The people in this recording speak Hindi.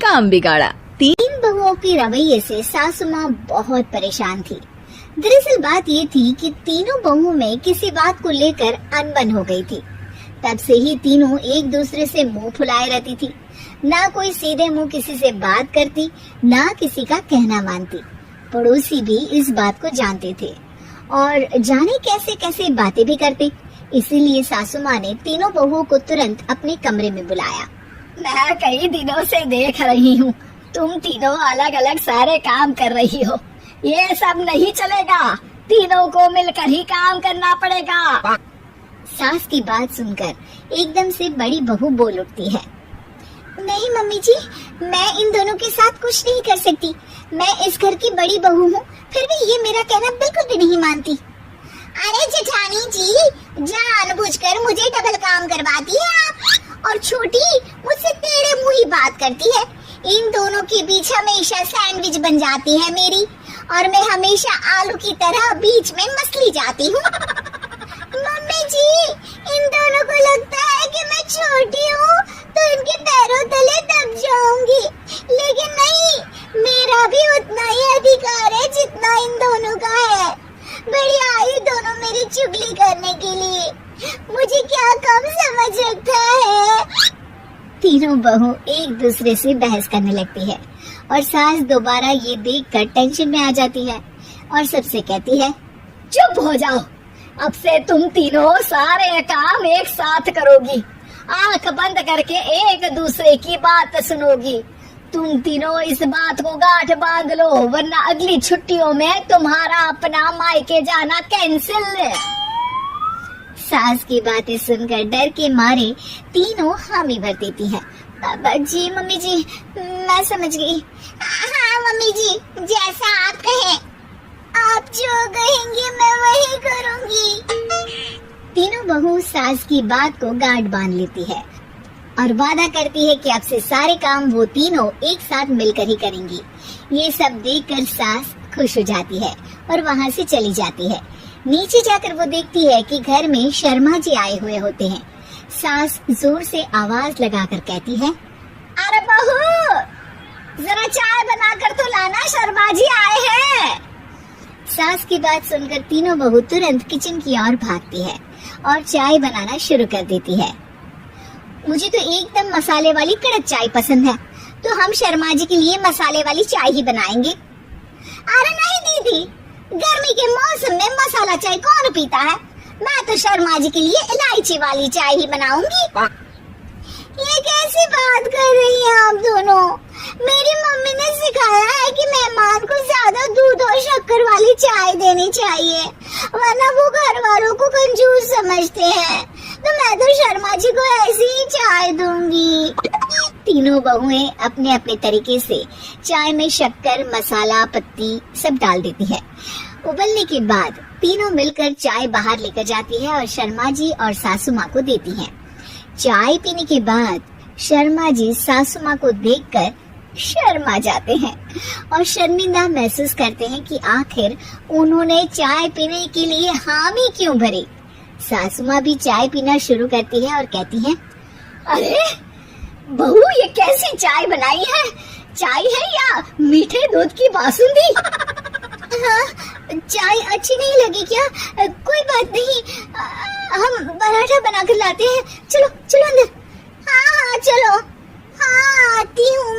काम बिगाड़ा। तीन बहुओं के रवैये से सासू माँ बहुत परेशान थी। दरअसल बात ये थी कि तीनों बहुओं में किसी बात को लेकर अनबन हो गई थी। तब से ही तीनों एक दूसरे से मुंह फुलाए रहती थी। ना कोई सीधे मुंह किसी से बात करती, ना किसी का कहना मानती। पड़ोसी भी इस बात को जानते थे और जाने कैसे कैसे बातें भी करते। इसीलिए सासू माँ ने तीनों बहुओं को तुरंत अपने कमरे में बुलाया। मैं कई दिनों से देख रही हूँ, तुम तीनों अलग अलग सारे काम कर रही हो। ये सब नहीं चलेगा, तीनों को मिलकर ही काम करना पड़ेगा। सास की बात सुनकर एकदम से बड़ी बहू बोल उठती है। नहीं मम्मी जी, मैं इन दोनों के साथ कुछ नहीं कर सकती। मैं इस घर की बड़ी बहू हूँ, फिर भी ये मेरा कहना बिल्कुल भी नहीं मानती। अरे जेठानी जी, जानबूझकर मुझे डबल काम करवाती है आप, और छोटी मुझसे टेढ़े मुंह ही बात करती है। इन दोनों के बीच हमेशा सैंडविच बन जाती है मेरी, और मैं हमेशा आलू की तरह बीच में मसली जाती हूँ। मम्मी जी, इन दोनों को लगता है कि मैं छोटी हूँ तो इनके पैरों तले दब जाऊंगी, लेकिन नहीं, मेरा भी उतना ही अधिकार है जितना इन दोनों का है। बढ़िया आई दोनों मेरी चुगली करने के लिए, मुझे क्या कम समझ रखा है। तीनों बहू एक दूसरे से बहस करने लगती है और सास दोबारा ये देखकर टेंशन में आ जाती है और सबसे कहती है, चुप हो जाओ, अब से तुम तीनों सारे काम एक साथ करोगी। आंख बंद करके एक दूसरे की बात सुनोगी। तुम तीनों इस बात को गांठ बांध लो, वरना अगली छुट्टियों में तुम्हारा अपना मायके जाना कैंसिल। सास की बातें सुनकर डर के मारे तीनों हामी भर देती हैं। बाबा जी, मम्मी जी, मैं समझ गई। हाँ मम्मी जी, जैसा आप कहें, आप जो कहेंगे मैं वही करूंगी। तीनों बहू सास की बात को गांठ बांध लेती है और वादा करती है कि अब से सारे काम वो तीनों एक साथ मिलकर ही करेंगी। ये सब देखकर सास खुश हो जाती है और वहाँ से चली जाती है। नीचे जाकर वो देखती है कि घर में शर्मा जी आए हुए होते हैं। सास जोर से आवाज लगाकर कहती है, अरे बहू, जरा चाय बनाकर तो लाना, शर्मा जी आए हैं। सास की बात सुनकर तीनों बहू तुरंत किचन की ओर भागती है और चाय बनाना शुरू कर देती है। मुझे तो एकदम मसाले वाली कड़क चाय पसंद है, तो हम शर्मा जी के लिए मसाले वाली चाय ही बनाएंगे। अरे नहीं दीदी, गर्मी के मौसम में मसाला चाय कौन पीता है? मैं तो शर्मा जी के लिए इलायची वाली चाय ही बनाऊंगी। ये कैसी बात कर रही हैं आप दोनों? मेरी मम्मी ने सिखाया है कि मेहमान को ज्यादा दूध और शक्कर वाली चाय देनी चाहिए, वरना वो घर वालों को कंजूस समझते हैं। तो मैं तो शर्मा जी को ऐसी ही चाय दूंगी। तीनों बहुएं अपने अपने तरीके से चाय में शक्कर, मसाला, पत्ती सब डाल देती है। उबलने के बाद तीनों मिलकर चाय बाहर लेकर जाती है और शर्मा जी और सासू माँ को देती है। चाय पीने के बाद शर्मा जी सासू माँ को देखकर शर्मा जाते हैं और शर्मिंदा महसूस करते हैं कि आखिर उन्होंने चाय पीने के लिए हामी क्यों भरी। सासू माँ भी चाय पीना शुरू करती है और कहती है, अरे बहू, ये कैसी चाय बनाई है? चाय है या मीठे दूध की बासुंदी? हाँ, चाय अच्छी नहीं लगी क्या? कोई बात नहीं, हम पराठा बना कर लाते हैं। चलो चलो अंदर। हाँ हाँ चलो। हाँ आती हूँ